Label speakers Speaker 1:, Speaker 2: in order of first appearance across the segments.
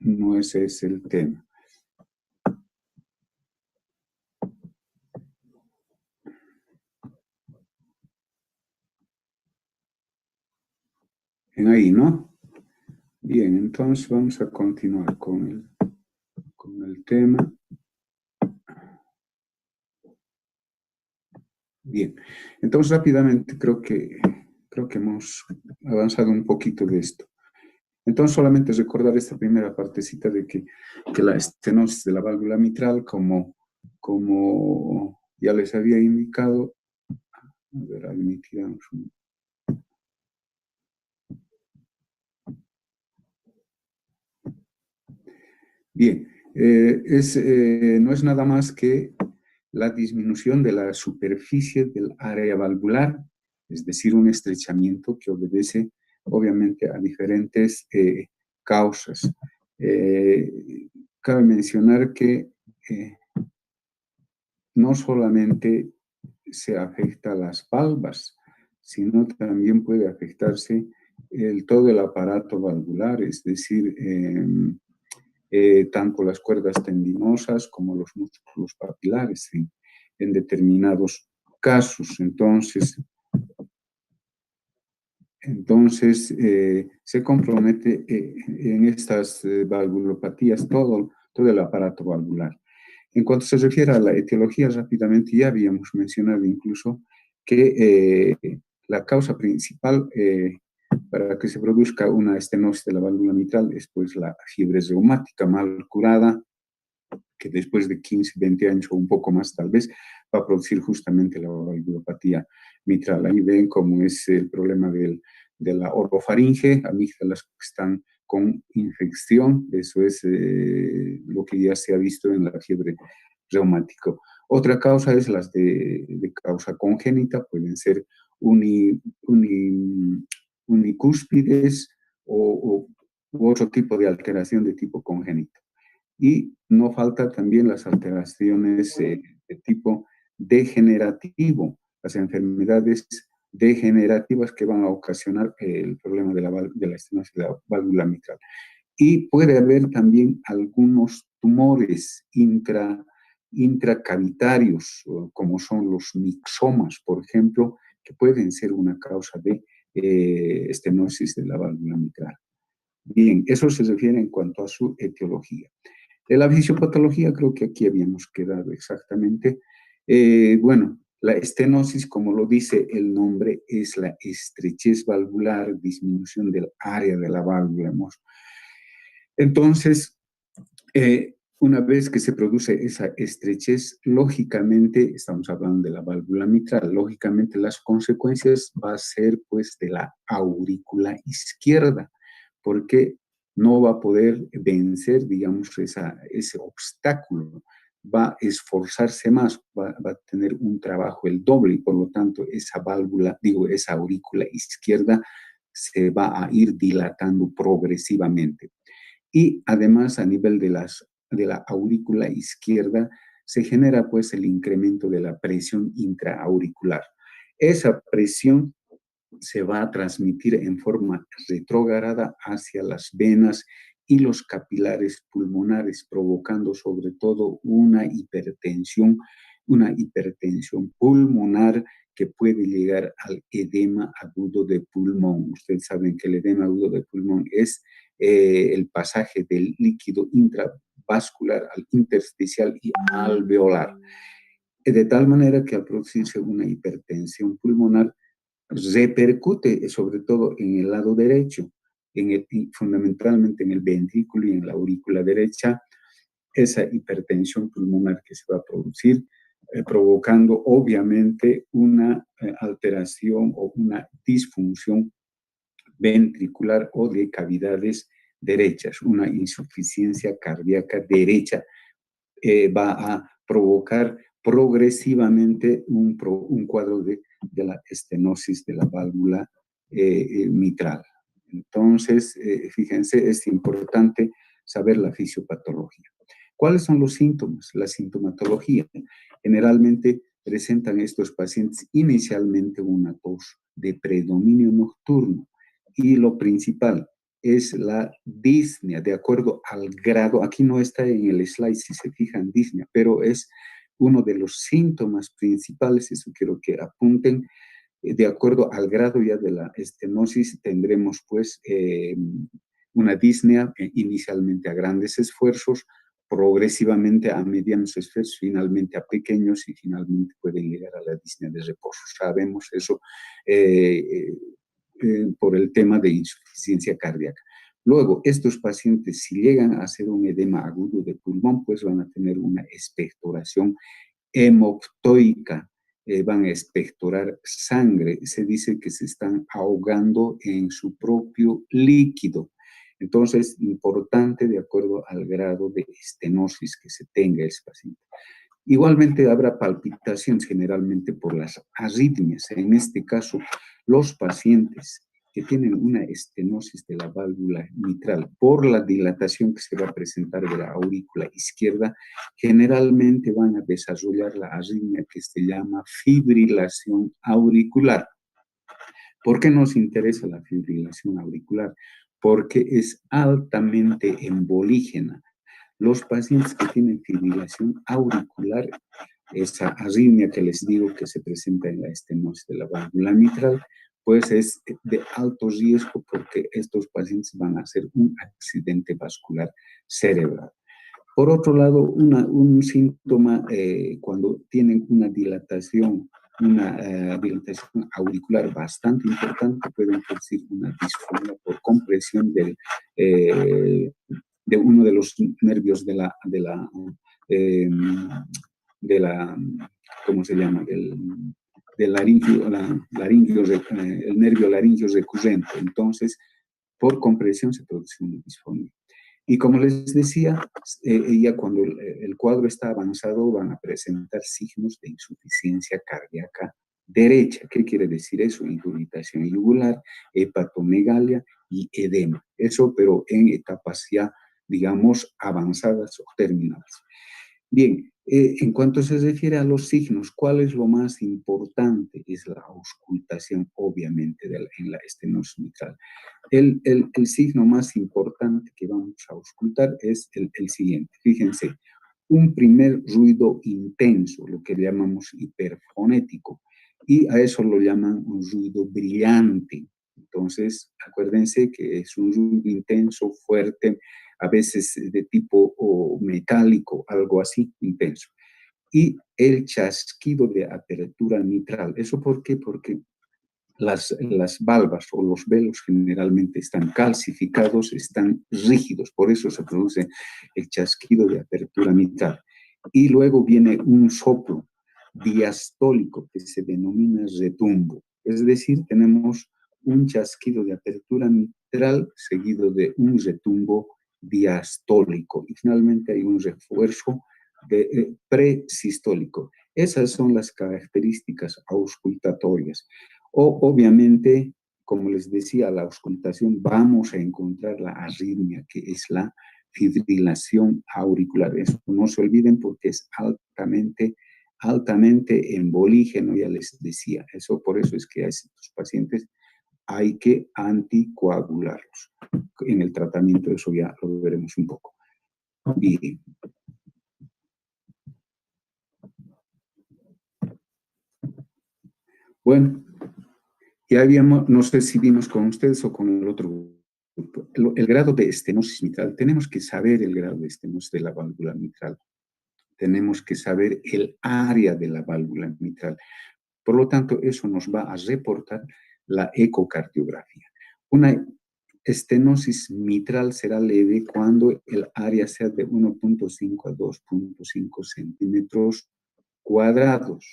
Speaker 1: no ese es el tema. En ahí, ¿no? Bien, entonces vamos a continuar con el tema. Bien, entonces rápidamente creo que hemos avanzado un poquito de esto. Entonces solamente recordar esta primera partecita de que la estenosis de la válvula mitral, como ya les había indicado, a ver, admitiramos un... Bien, no es nada más que la disminución de la superficie del área valvular, es decir, un estrechamiento que obedece obviamente a diferentes causas. Cabe mencionar que no solamente se afecta a las valvas, sino también puede afectarse todo el aparato valvular, es decir, tanto las cuerdas tendinosas como los músculos papilares en determinados casos. Entonces se compromete en estas valvulopatías todo el aparato valvular. En cuanto se refiere a la etiología, rápidamente ya habíamos mencionado incluso que la causa principal para que se produzca una estenosis de la válvula mitral es pues la fiebre reumática mal curada, que después de 15, 20 años o un poco más tal vez, va a producir justamente la valvulopatía mitral. Ahí ven cómo es el problema de la orofaringe, amígdalas que están con infección, eso es lo que ya se ha visto en la fiebre reumática. Otra causa es las de causa congénita, pueden ser unicúspides u otro tipo de alteración de tipo congénito. Y no falta también las alteraciones de tipo degenerativo, las enfermedades degenerativas que van a ocasionar el problema de la estenosis de la válvula mitral. Y puede haber también algunos tumores intracavitarios, como son los mixomas, por ejemplo, que pueden ser una causa de estenosis de la válvula mitral. Bien, eso se refiere en cuanto a su etiología. De la fisiopatología creo que aquí habíamos quedado exactamente. Bueno, la estenosis, como lo dice el nombre, es la estrechez valvular, disminución del área de la válvula. Entonces, una vez que se produce esa estrechez, lógicamente, estamos hablando de la válvula mitral, lógicamente las consecuencias va a ser pues de la aurícula izquierda, porque no va a poder vencer, digamos, ese obstáculo, va a esforzarse más, va a tener un trabajo el doble y por lo tanto esa aurícula izquierda se va a ir dilatando progresivamente. Y además a nivel de la aurícula izquierda se genera pues el incremento de la presión intraauricular. Esa presión se va a transmitir en forma retrógrada hacia las venas y los capilares pulmonares, provocando sobre todo una hipertensión pulmonar que puede llegar al edema agudo de pulmón. Ustedes saben que el edema agudo de pulmón es el pasaje del líquido intravascular al intersticial y alveolar. De tal manera que al producirse una hipertensión pulmonar, repercute sobre todo en el lado derecho, fundamentalmente en el ventrículo y en la aurícula derecha, esa hipertensión pulmonar que se va a producir, provocando obviamente una alteración o una disfunción ventricular o de cavidades derechas, una insuficiencia cardíaca derecha. Va a provocar progresivamente un cuadro de la estenosis de la válvula mitral. Entonces, fíjense, es importante saber la fisiopatología. ¿Cuáles son los síntomas? La sintomatología. Generalmente presentan estos pacientes inicialmente una tos de predominio nocturno y lo principal, es la disnea, de acuerdo al grado. Aquí no está en el slide, si se fijan, disnea, pero es uno de los síntomas principales, eso quiero que apunten. De acuerdo al grado ya de la estenosis, tendremos pues una disnea inicialmente a grandes esfuerzos, progresivamente a medianos esfuerzos, finalmente a pequeños y finalmente pueden llegar a la disnea de reposo. Sabemos eso por el tema de insuficiencia cardíaca. Luego, estos pacientes, si llegan a hacer un edema agudo de pulmón, pues van a tener una expectoración hemoptoica, van a expectorar sangre. Se dice que se están ahogando en su propio líquido. Entonces, importante de acuerdo al grado de estenosis que se tenga ese paciente. Igualmente habrá palpitaciones generalmente por las arritmias. En este caso, los pacientes que tienen una estenosis de la válvula mitral por la dilatación que se va a presentar de la aurícula izquierda, generalmente van a desarrollar la arritmia que se llama fibrilación auricular. ¿Por qué nos interesa la fibrilación auricular? Porque es altamente embolígena. Los pacientes que tienen fibrilación auricular, esa arritmia que les digo que se presenta en la estenosis de la válvula mitral, pues es de alto riesgo porque estos pacientes van a hacer un accidente vascular cerebral. Por otro lado, un síntoma cuando tienen una dilatación auricular bastante importante, pueden producir una disfonía por compresión de uno de los nervios eh, de la ¿cómo se llama? Del laringio, el nervio laringio recurrente. Entonces, por compresión se produce una disfonía. Y como les decía, ya cuando el cuadro está avanzado van a presentar signos de insuficiencia cardíaca derecha. ¿Qué quiere decir eso? Ingurgitación yugular, hepatomegalia y edema. Eso, pero en etapas ya, digamos, avanzadas o terminales. Bien, en cuanto se refiere a los signos, ¿cuál es lo más importante? Es la auscultación, obviamente, en la estenosis mitral. El signo más importante que vamos a auscultar es el siguiente. Fíjense, un primer ruido intenso, lo que llamamos hiperfonético, y a eso lo llaman un ruido brillante. Entonces, acuérdense que es un ruido intenso, fuerte, a veces de tipo metálico, algo así, intenso. Y el chasquido de apertura mitral. ¿Eso por qué? Porque las valvas o los velos generalmente están calcificados, están rígidos, por eso se produce el chasquido de apertura mitral. Y luego viene un soplo diastólico que se denomina retumbo, es decir, tenemos un chasquido de apertura mitral seguido de un retumbo diastólico y finalmente hay un refuerzo presistólico. Esas son las características auscultatorias. O obviamente, como les decía, la auscultación vamos a encontrar la arritmia, que es la fibrilación auricular. Eso no se olviden porque es altamente embolígeno, ya les decía. Eso, por eso es que a estos pacientes hay que anticoagularlos. En el tratamiento eso ya lo veremos un poco. Bien. Bueno, ya habíamos, no sé si vimos con ustedes o con el otro grupo, el grado de estenosis mitral. Tenemos que saber el grado de estenosis de la válvula mitral. Tenemos que saber el área de la válvula mitral. Por lo tanto, eso nos va a reportar la ecocardiografía. Una estenosis mitral será leve cuando el área sea de 1.5 a 2.5 centímetros cuadrados.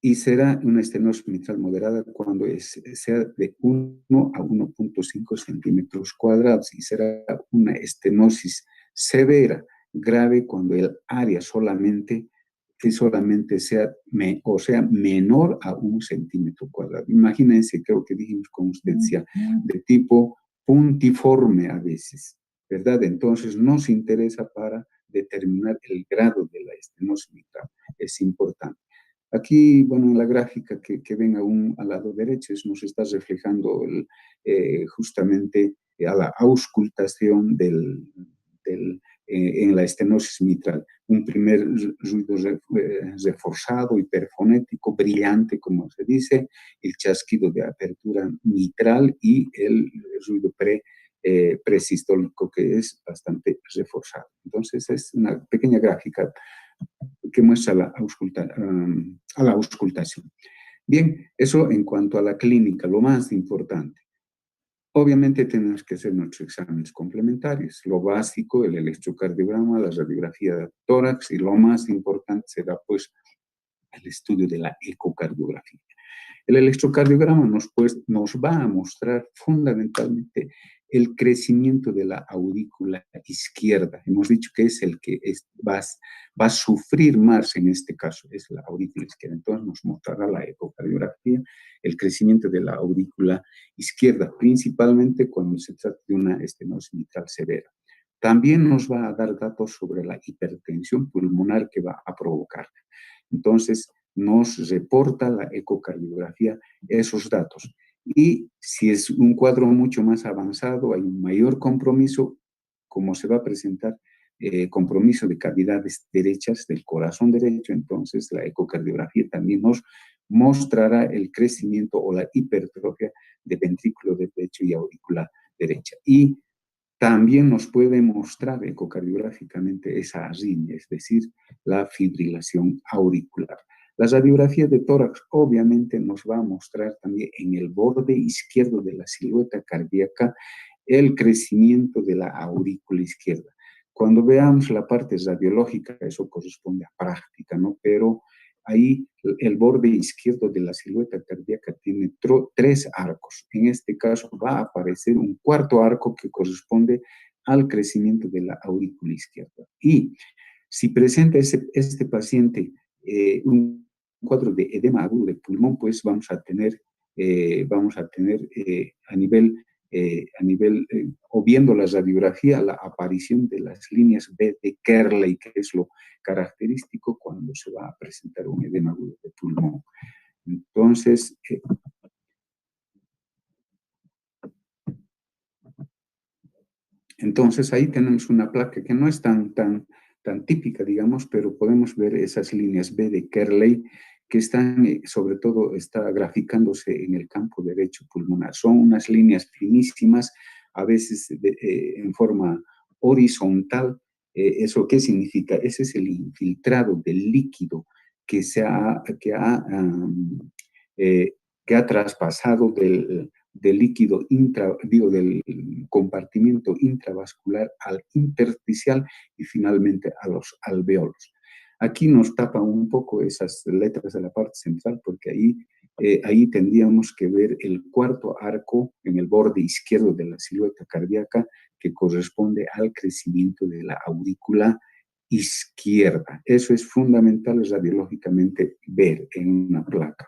Speaker 1: Y será una estenosis mitral moderada cuando sea de 1 a 1.5 centímetros cuadrados y será una estenosis severa, grave, cuando el área solamente sea, menor a 1 centímetro cuadrado. Imagínense, creo que dijimos como usted decía, de tipo puntiforme a veces, ¿verdad? Entonces nos interesa para determinar el grado de la estenosis mitral. Es importante. Aquí, bueno, en la gráfica que ven aún al lado derecho nos está reflejando justamente a la auscultación en la estenosis mitral. Un primer ruido reforzado, hiperfonético, brillante, como se dice, el chasquido de apertura mitral y el ruido presistólico, que es bastante reforzado. Entonces, es una pequeña gráfica que muestra a la auscultación. Bien, eso en cuanto a la clínica, lo más importante. Obviamente tenemos que hacer nuestros exámenes complementarios, lo básico, el electrocardiograma, la radiografía de tórax y lo más importante será pues el estudio de la ecocardiografía. El electrocardiograma nos va a mostrar fundamentalmente el crecimiento de la aurícula izquierda. Hemos dicho que es el que va a sufrir más en este caso, es la aurícula izquierda. Entonces nos mostrará la ecocardiografía, el crecimiento de la aurícula izquierda, principalmente cuando se trata de una estenosis mitral severa. También nos va a dar datos sobre la hipertensión pulmonar que va a provocar. Entonces, nos reporta la ecocardiografía esos datos. Y si es un cuadro mucho más avanzado, hay un mayor compromiso, como se va a presentar compromiso de cavidades derechas del corazón derecho, entonces la ecocardiografía también nos mostrará el crecimiento o la hipertrofia de ventrículo derecho y aurícula derecha. Y también nos puede mostrar ecocardiográficamente esa arritmia, es decir, la fibrilación auricular. La radiografía de tórax obviamente nos va a mostrar también en el borde izquierdo de la silueta cardíaca el crecimiento de la aurícula izquierda. Cuando veamos la parte radiológica, eso corresponde a práctica, ¿no? Pero ahí el borde izquierdo de la silueta cardíaca tiene tres arcos. En este caso va a aparecer un cuarto arco que corresponde al crecimiento de la aurícula izquierda. Y si presenta este paciente un cuadro de edema agudo de pulmón, pues vamos a tener o viendo la radiografía, la aparición de las líneas B de Kerley, que es lo característico cuando se va a presentar un edema agudo de pulmón. Entonces ahí tenemos una placa que no es tan típica, digamos, pero podemos ver esas líneas B de Kerley que están, sobre todo, está graficándose en el campo derecho pulmonar. Son unas líneas finísimas, a veces en forma horizontal. ¿Eso qué significa? Ese es el infiltrado del líquido que ha traspasado del líquido del compartimiento intravascular al intersticial y finalmente a los alvéolos. Aquí nos tapa un poco esas letras de la parte central porque ahí tendríamos que ver el cuarto arco en el borde izquierdo de la silueta cardíaca que corresponde al crecimiento de la aurícula izquierda. Eso es fundamental radiológicamente ver en una placa.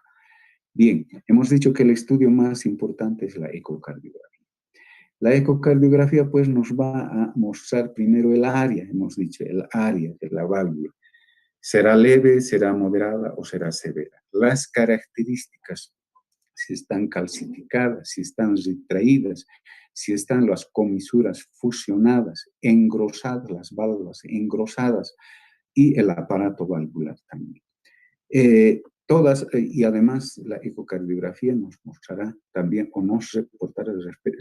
Speaker 1: Bien, hemos dicho que el estudio más importante es la ecocardiografía. La ecocardiografía pues nos va a mostrar primero el área, hemos dicho, el área de la válvula. ¿Será leve, será moderada o será severa? Las características, si están calcificadas, si están retraídas, si están las comisuras fusionadas, engrosadas, las válvulas engrosadas y el aparato valvular también. Y además la ecocardiografía nos mostrará también o nos reportará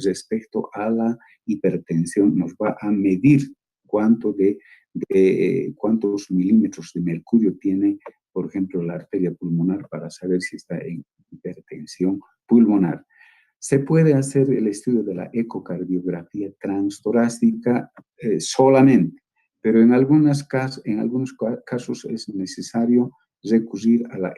Speaker 1: respecto a la hipertensión, nos va a medir cuántos milímetros de mercurio tiene, por ejemplo, la arteria pulmonar para saber si está en hipertensión pulmonar. Se puede hacer el estudio de la ecocardiografía transtorácica solamente, pero en algunos casos es necesario recurrir a la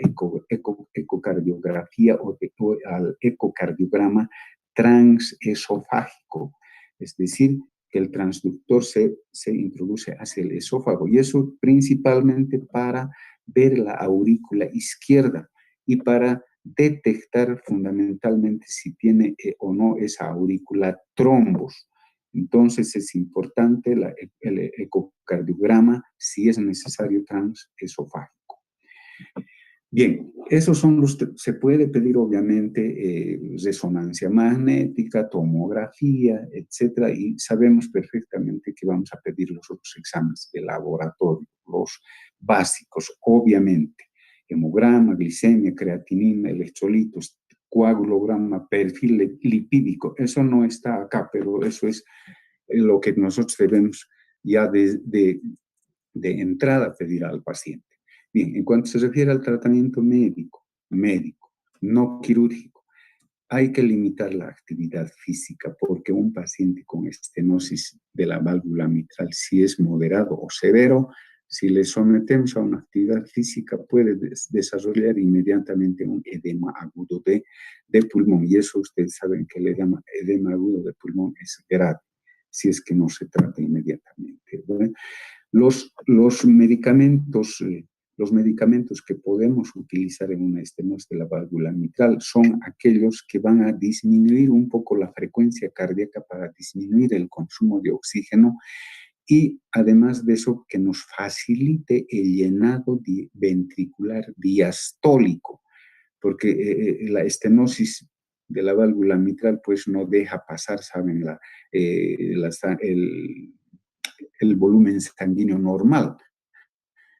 Speaker 1: ecocardiografía o al ecocardiograma transesofágico, es decir, que el transductor se introduce hacia el esófago y eso principalmente para ver la aurícula izquierda y para detectar fundamentalmente si tiene o no esa aurícula trombos. Entonces es importante el ecocardiograma si es necesario transesofágico. Bien, esos son se puede pedir obviamente resonancia magnética, tomografía, etcétera, y sabemos perfectamente que vamos a pedir los otros exámenes de laboratorio, los básicos, obviamente, hemograma, glicemia, creatinina, electrolitos, coagulograma, perfil lipídico. Eso no está acá, pero eso es lo que nosotros debemos ya de entrada pedir al paciente. Bien, en cuanto se refiere al tratamiento médico, no quirúrgico, hay que limitar la actividad física porque un paciente con estenosis de la válvula mitral, si es moderado o severo, si le sometemos a una actividad física, puede desarrollar inmediatamente un edema agudo de pulmón. Y eso ustedes saben que el edema agudo de pulmón es grave, si es que no se trata inmediatamente. ¿Verdad? Los medicamentos que podemos utilizar en una estenosis de la válvula mitral son aquellos que van a disminuir un poco la frecuencia cardíaca para disminuir el consumo de oxígeno y además de eso que nos facilite el llenado ventricular diastólico, porque la estenosis de la válvula mitral pues no deja pasar, ¿saben? El volumen sanguíneo normal.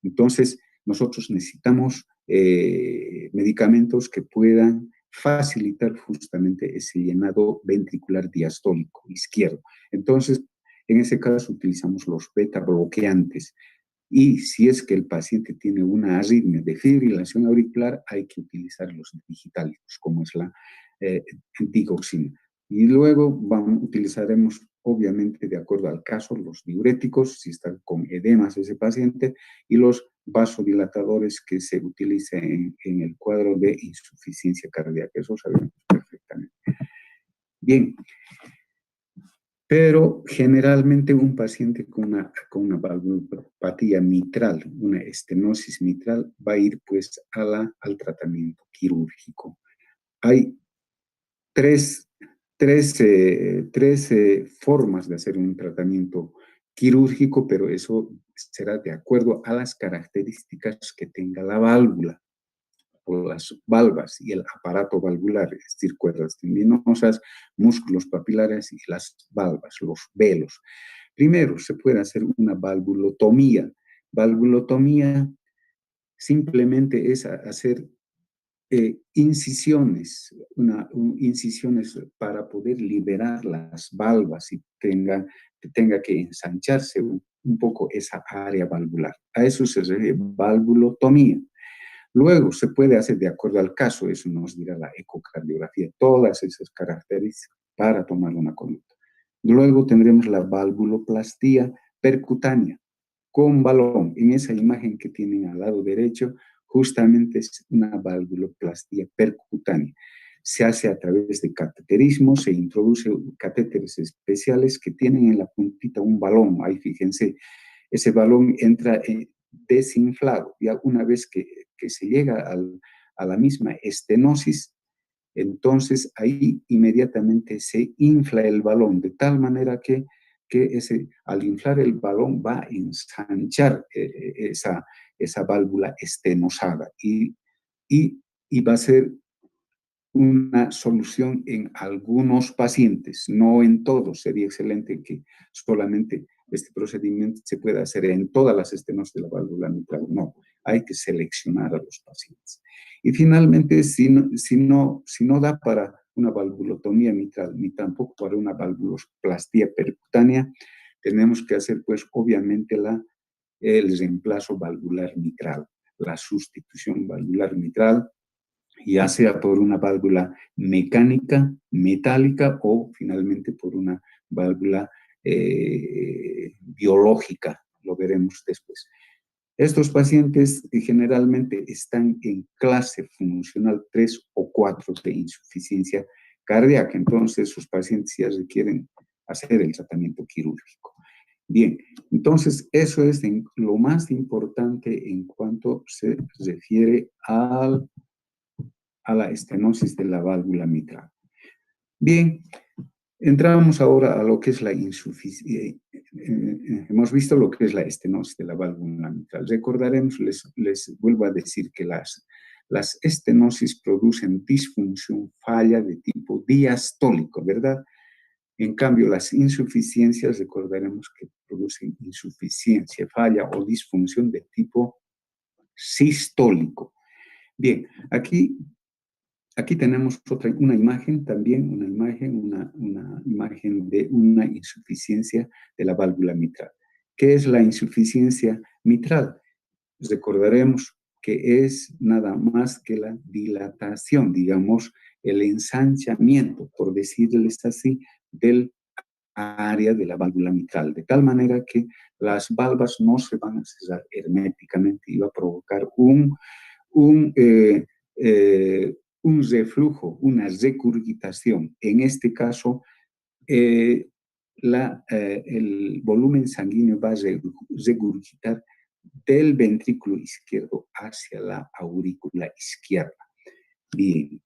Speaker 1: Entonces, nosotros necesitamos medicamentos que puedan facilitar justamente ese llenado ventricular diastólico izquierdo. Entonces, en ese caso utilizamos los beta bloqueantes. Y si es que el paciente tiene una arritmia de fibrilación auricular, hay que utilizar los digitálicos, como es la digoxina. Y luego utilizaremos, obviamente, de acuerdo al caso, los diuréticos, si está con edemas ese paciente, y los vasodilatadores que se utilicen en el cuadro de insuficiencia cardíaca. Eso sabemos perfectamente. Bien, pero generalmente un paciente con una valvulopatía mitral, una estenosis mitral, va a ir pues al tratamiento quirúrgico. Hay tres formas de hacer un tratamiento quirúrgico, pero eso será de acuerdo a las características que tenga la válvula o las valvas y el aparato valvular, es decir, cuerdas tendinosas, músculos papilares y las valvas, los velos. Primero, se puede hacer una valvulotomía. Valvulotomía simplemente es hacer incisiones para poder liberar las valvas y tenga que ensancharse un poco esa área valvular. A eso se refiere valvulotomía. Luego se puede hacer de acuerdo al caso, eso nos dirá la ecocardiografía, todas esas características para tomar una conducta. Luego tendremos la valvuloplastía percutánea con balón. En esa imagen que tienen al lado derecho, justamente es una valvuloplastía percutánea. Se hace a través de cateterismo, se introduce catéteres especiales que tienen en la puntita un balón. Ahí fíjense, ese balón entra desinflado. Ya una vez que se llega a la misma estenosis, entonces ahí inmediatamente se infla el balón, de tal manera que al inflar el balón va a ensanchar esa válvula estenosada y va a ser una solución en algunos pacientes, no en todos. Sería excelente que solamente este procedimiento se pueda hacer en todas las estenosis de la válvula mitral. No, hay que seleccionar a los pacientes. Y finalmente, si no da para una valvulotomía mitral, ni tampoco para una valvuloplastía percutánea, tenemos que hacer, pues, obviamente, el reemplazo valvular mitral, la sustitución valvular mitral, ya sea por una válvula mecánica, metálica o finalmente por una válvula biológica, lo veremos después. Estos pacientes generalmente están en clase funcional 3 o 4 de insuficiencia cardíaca, entonces sus pacientes ya requieren hacer el tratamiento quirúrgico. Bien, entonces eso es lo más importante en cuanto se refiere a la estenosis de la válvula mitral. Bien, entramos ahora a lo que es la insuficiencia. Hemos visto lo que es la estenosis de la válvula mitral. Recordaremos, les vuelvo a decir que las las estenosis producen disfunción, falla de tipo diastólico, ¿verdad? En cambio, las insuficiencias, recordaremos que producen insuficiencia, falla o disfunción de tipo sistólico. Bien, aquí tenemos una imagen también, una imagen de una insuficiencia de la válvula mitral. ¿Qué es la insuficiencia mitral? Recordaremos que es nada más que la dilatación, digamos, el ensanchamiento, por decirles así, del área de la válvula mitral, de tal manera que las valvas no se van a cerrar herméticamente y va a provocar un, eh, un reflujo, una regurgitación. En este caso, eh, el volumen sanguíneo va a regurgitar del ventrículo izquierdo hacia la aurícula izquierda. Bien,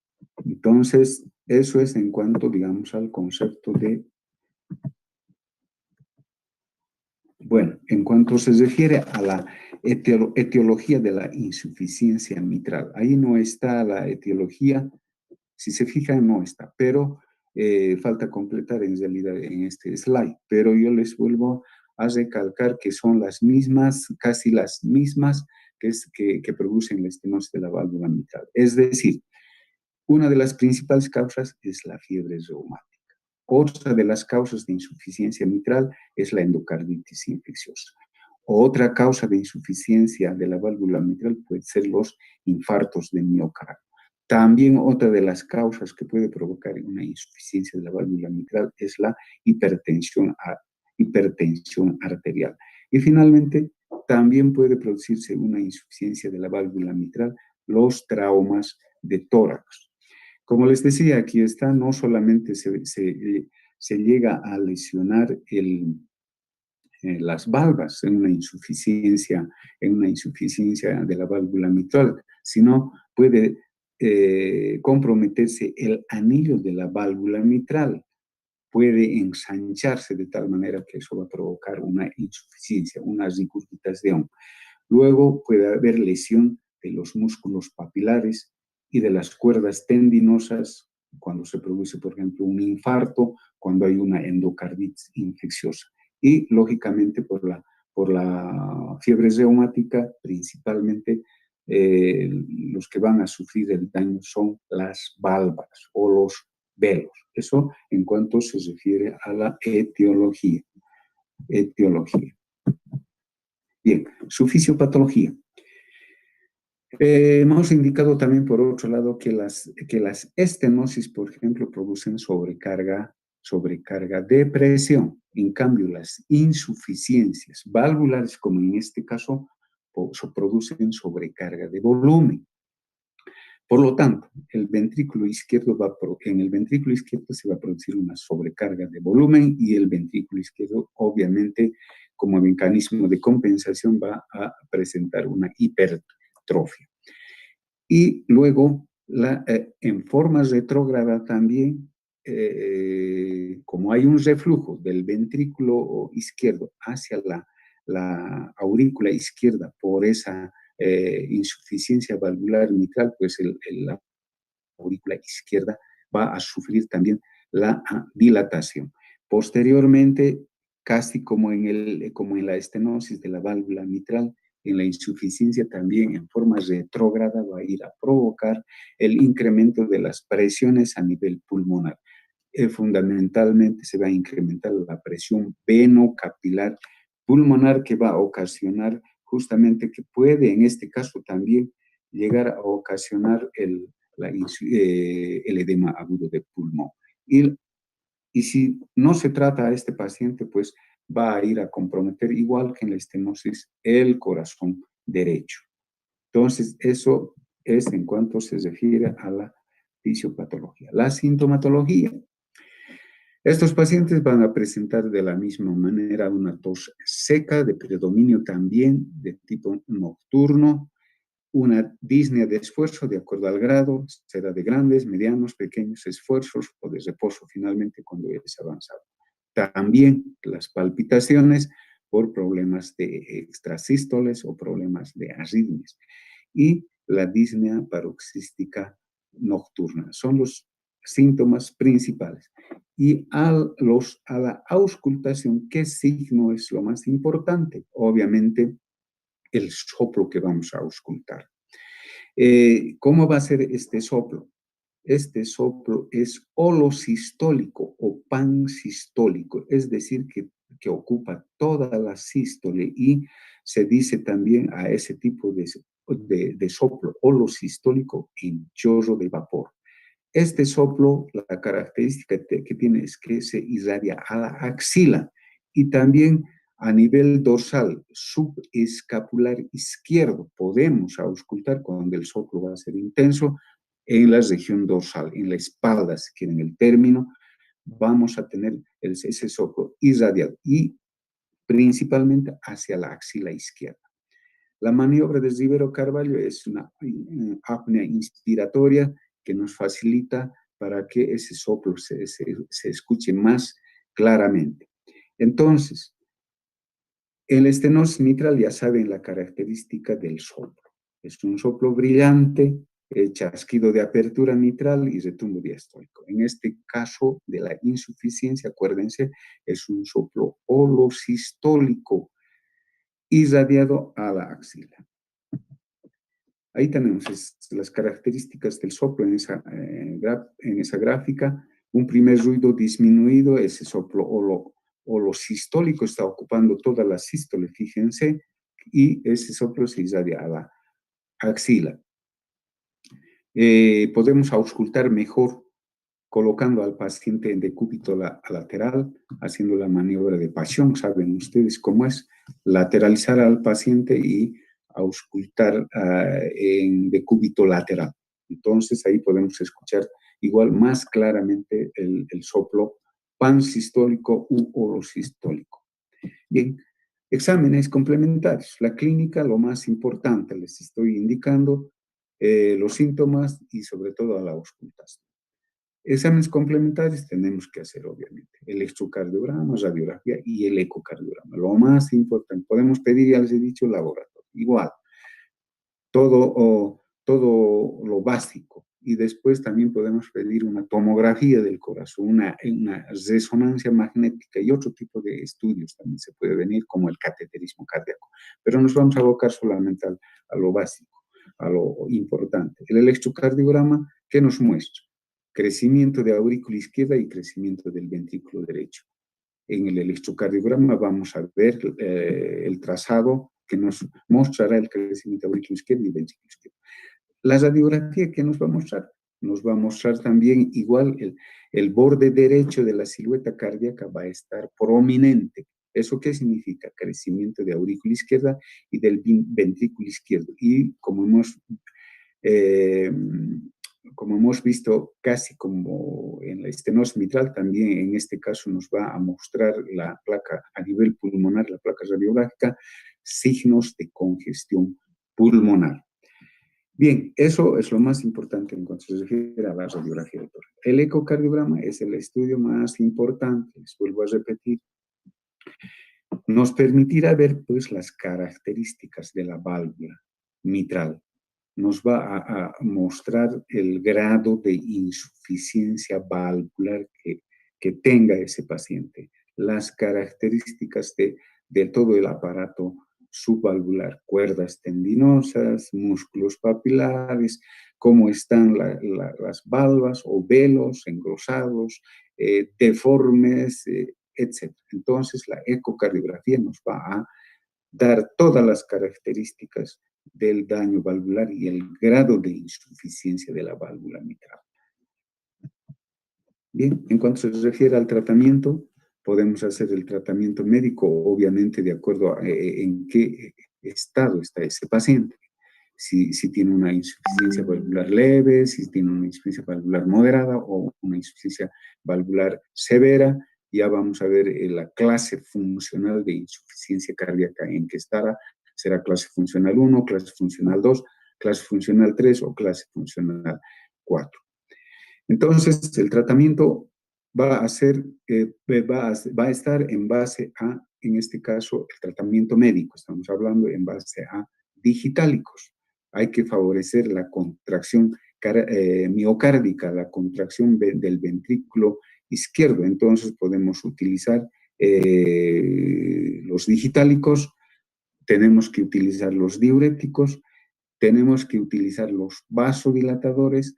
Speaker 1: entonces eso es en cuanto, digamos, al concepto de, bueno, en cuanto se refiere a la etiología de la insuficiencia mitral. Ahí no está la etiología, si se fijan no está, pero falta completar en realidad en este slide, pero yo les vuelvo a recalcar que son las mismas, casi las mismas que producen la estenosis de la válvula mitral. Es decir, una de las principales causas es la fiebre reumática. Otra de las causas de insuficiencia mitral es la endocarditis infecciosa. Otra causa de insuficiencia de la válvula mitral puede ser los infartos de miocardio. También otra de las causas que puede provocar una insuficiencia de la válvula mitral es la hipertensión arterial. Y finalmente, también puede producirse una insuficiencia de la válvula mitral, los traumas de tórax. Como les decía, aquí está, no solamente se llega a lesionar las valvas en una insuficiencia de la válvula mitral, sino puede comprometerse el anillo de la válvula mitral, puede ensancharse de tal manera que eso va a provocar una insuficiencia, una regurgitación. Luego puede haber lesión de los músculos papilares y de las cuerdas tendinosas cuando se produce, por ejemplo, un infarto, cuando hay una endocarditis infecciosa. Y, lógicamente, por la fiebre reumática, principalmente, los que van a sufrir el daño son las valvas o los velos. Eso en cuanto se refiere a la etiología. Bien, su fisiopatología. Hemos indicado también, por otro lado, que las estenosis, por ejemplo, producen sobrecarga de presión. En cambio, las insuficiencias valvulares, como en este caso, producen sobrecarga de volumen. Por lo tanto, en el ventrículo izquierdo se va a producir una sobrecarga de volumen y el ventrículo izquierdo, obviamente, como mecanismo de compensación, va a presentar una hipertrofia. Y luego, en forma retrógrada también, como hay un reflujo del ventrículo izquierdo hacia la aurícula izquierda por esa insuficiencia valvular mitral, pues la aurícula izquierda va a sufrir también la dilatación. Posteriormente, casi como en la estenosis de la válvula mitral, en la insuficiencia también en forma retrógrada va a ir a provocar el incremento de las presiones a nivel pulmonar. Fundamentalmente se va a incrementar la presión venocapilar pulmonar que va a ocasionar justamente que puede en este caso también llegar a ocasionar el edema agudo de pulmón. Y si no se trata a este paciente, pues va a ir a comprometer, igual que en la estenosis, el corazón derecho. Entonces, eso es en cuanto se refiere a la fisiopatología. La sintomatología. Estos pacientes van a presentar de la misma manera una tos seca, de predominio también de tipo nocturno, una disnea de esfuerzo de acuerdo al grado, será de grandes, medianos, pequeños esfuerzos o de reposo finalmente cuando es avanzado. También las palpitaciones por problemas de extrasístoles o problemas de arritmias. Y la disnea paroxística nocturna. Son los síntomas principales. Y a la auscultación, ¿qué signo es lo más importante? Obviamente, el soplo que vamos a auscultar. ¿Cómo va a ser este soplo? Este soplo es holosistólico o pansistólico, es decir, que ocupa toda la sístole, y se dice también a ese tipo de soplo holosistólico en chorro de vapor. Este soplo, la característica que tiene es que se irradia a la axila y también a nivel dorsal, subescapular izquierdo. Podemos auscultar cuando el soplo va a ser intenso en la región dorsal, en la espalda, si quieren el término, vamos a tener ese soplo irradiado y principalmente hacia la axila izquierda. La maniobra de Rivero Carvalho es una apnea inspiratoria que nos facilita para que ese soplo se escuche más claramente. Entonces, el estenosis mitral, ya saben la característica del soplo. Es un soplo brillante, chasquido de apertura mitral y retumbo diastólico. En este caso de la insuficiencia, acuérdense, es un soplo holosistólico irradiado a la axila. Ahí tenemos las características del soplo en esa gráfica. Un primer ruido disminuido, ese soplo holosistólico está ocupando toda la sístole, fíjense, y ese soplo se irradia a la axila. Podemos auscultar mejor colocando al paciente en decúbito lateral, haciendo la maniobra de Passion. Saben ustedes cómo es, lateralizar al paciente y auscultar en decúbito lateral. Entonces ahí podemos escuchar igual más claramente el soplo pansistólico u holosistólico. Bien, exámenes complementarios. La clínica, lo más importante, les estoy indicando los síntomas y sobre todo a la auscultación. Exámenes complementarios tenemos que hacer, obviamente, electrocardiograma, radiografía y el ecocardiograma. Lo más importante, podemos pedir, ya les he dicho, laboratorio. Igual, todo lo básico. Y después también podemos pedir una tomografía del corazón, una resonancia magnética y otro tipo de estudios también se puede venir, como el cateterismo cardíaco. Pero nos vamos a abocar solamente a lo básico, a lo importante. El electrocardiograma, ¿qué nos muestra? Crecimiento de aurícula izquierda y crecimiento del ventrículo derecho. En el electrocardiograma vamos a ver el trazado que nos mostrará el crecimiento de aurícula izquierda y ventrículo izquierdo. La radiografía, ¿qué nos va a mostrar? Nos va a mostrar también igual el borde derecho de la silueta cardíaca va a estar prominente. ¿Eso qué significa? Crecimiento de aurícula izquierda y del ventrículo izquierdo. Y como hemos visto, casi como en la estenosis mitral, también en este caso nos va a mostrar la placa a nivel pulmonar, la placa radiográfica, signos de congestión pulmonar. Bien, eso es lo más importante en cuanto se refiere a la radiografía de tórax. El ecocardiograma es el estudio más importante, les vuelvo a repetir. Nos permitirá ver pues las características de la válvula mitral. Nos va a mostrar el grado de insuficiencia valvular que tenga ese paciente, las características de todo el aparato subvalvular, cuerdas tendinosas, músculos papilares, cómo están las valvas o velos engrosados, deformes, etc. Entonces, la ecocardiografía nos va a dar todas las características del daño valvular y el grado de insuficiencia de la válvula mitral. Bien, en cuanto se refiere al tratamiento, podemos hacer el tratamiento médico, obviamente de acuerdo a en qué estado está ese paciente. Si tiene una insuficiencia valvular leve, si tiene una insuficiencia valvular moderada o una insuficiencia valvular severa, ya vamos a ver la clase funcional de insuficiencia cardíaca en que estará. Será clase funcional 1, clase funcional 2, clase funcional 3 o clase funcional 4. Entonces, el tratamiento va a estar en base a, en este caso, el tratamiento médico. Estamos hablando en base a digitálicos. hay que favorecer la contracción miocárdica, la contracción del ventrículo izquierdo. Entonces podemos utilizar los digitálicos, tenemos que utilizar los diuréticos, tenemos que utilizar los vasodilatadores.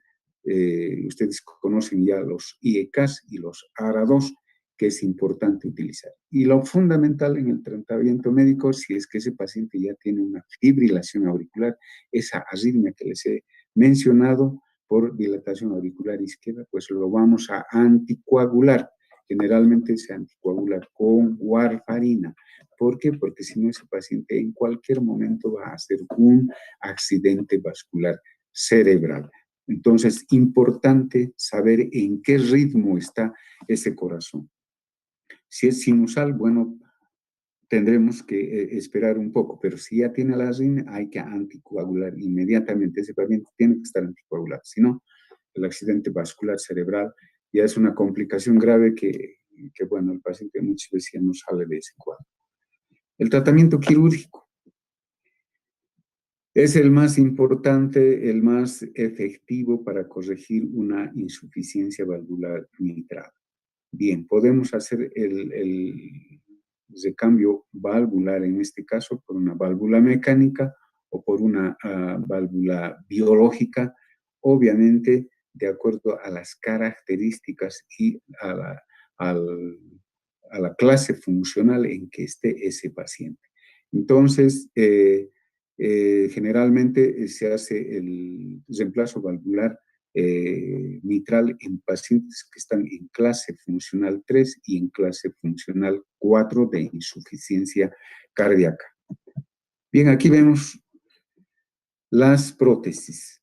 Speaker 1: Ustedes conocen ya los IECAS y los ARA2, que es importante utilizar. Y lo fundamental en el tratamiento médico, si es que ese paciente ya tiene una fibrilación auricular, esa arritmia que les he mencionado por dilatación auricular izquierda, pues lo vamos a anticoagular. Generalmente se anticoagula con warfarina. ¿Por qué? Porque si no, ese paciente en cualquier momento va a hacer un accidente vascular cerebral. Entonces, importante saber en qué ritmo está ese corazón. Si es sinusal, bueno, tendremos que esperar un poco, pero si ya tiene la arritmia, hay que anticoagular inmediatamente. Ese paciente tiene que estar anticoagulado, si no, el accidente vascular cerebral ya es una complicación grave que bueno, el paciente muchas veces ya no sale de ese cuadro. El tratamiento quirúrgico es el más importante, el más efectivo para corregir una insuficiencia valvular mitral. Bien, podemos hacer el recambio valvular, en este caso, por una válvula mecánica o por una válvula biológica, obviamente de acuerdo a las características y a la clase funcional en que esté ese paciente. Entonces, generalmente se hace el reemplazo valvular mitral en pacientes que están en clase funcional 3 y en clase funcional 4 de insuficiencia cardíaca. Bien, aquí vemos las prótesis.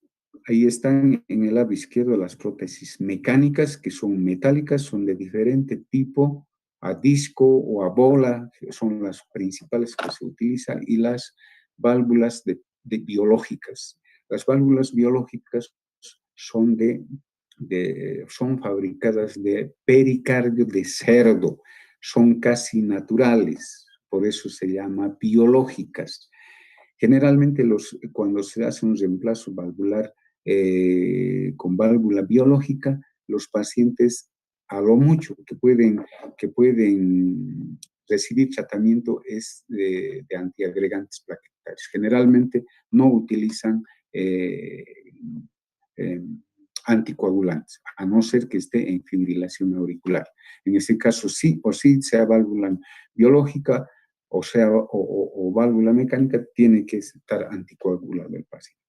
Speaker 1: Ahí están en el lado izquierdo las prótesis mecánicas, que son metálicas, son de diferente tipo, a disco o a bola, son las principales que se utilizan, y las válvulas biológicas. Las válvulas biológicas son son fabricadas de pericardio de cerdo, son casi naturales, por eso se llama biológicas. Generalmente cuando se hace un reemplazo valvular con válvula biológica, los pacientes a lo mucho que pueden recibir tratamiento es de antiagregantes plaquetarios. Generalmente no utilizan anticoagulantes, a no ser que esté en fibrilación auricular. En ese caso, sí o sí, sea válvula biológica o válvula mecánica, tiene que estar anticoagulado el paciente.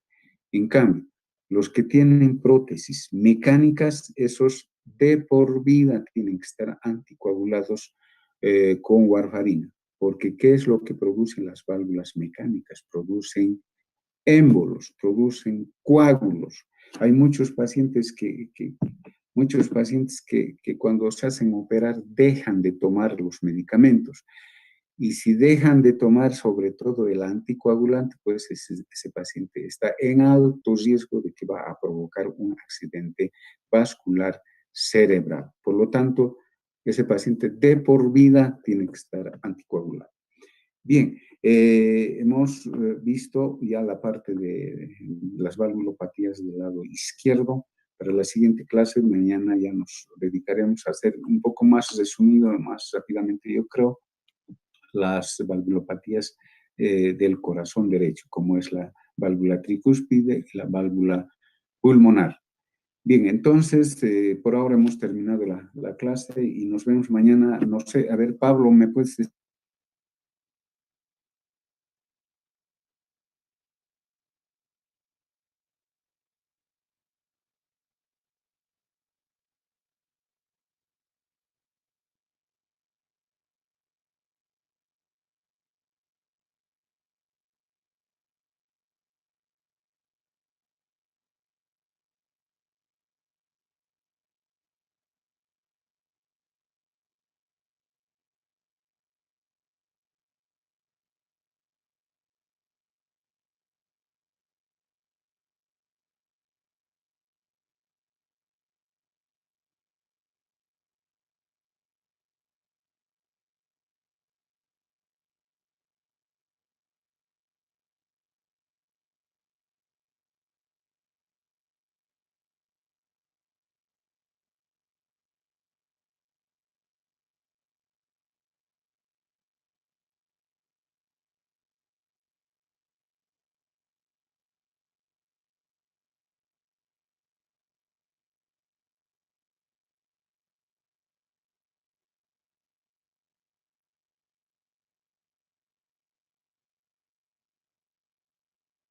Speaker 1: En cambio, los que tienen prótesis mecánicas, esos de por vida tienen que estar anticoagulados con warfarina. Porque ¿qué es lo que producen las válvulas mecánicas? Producen émbolos, producen coágulos. Hay muchos pacientes que cuando se hacen operar dejan de tomar los medicamentos. Y si dejan de tomar sobre todo el anticoagulante, pues ese paciente está en alto riesgo de que va a provocar un accidente vascular cerebral. Por lo tanto, ese paciente de por vida tiene que estar anticoagulado. Bien, hemos visto ya la parte de las valvulopatías del lado izquierdo. Para la siguiente clase, mañana ya nos dedicaremos a hacer un poco más resumido, más rápidamente, yo creo, las valvulopatías del corazón derecho, como es la válvula tricúspide y la válvula pulmonar. Bien, entonces, por ahora hemos terminado la clase y nos vemos mañana. No sé, a ver, Pablo, ¿me puedes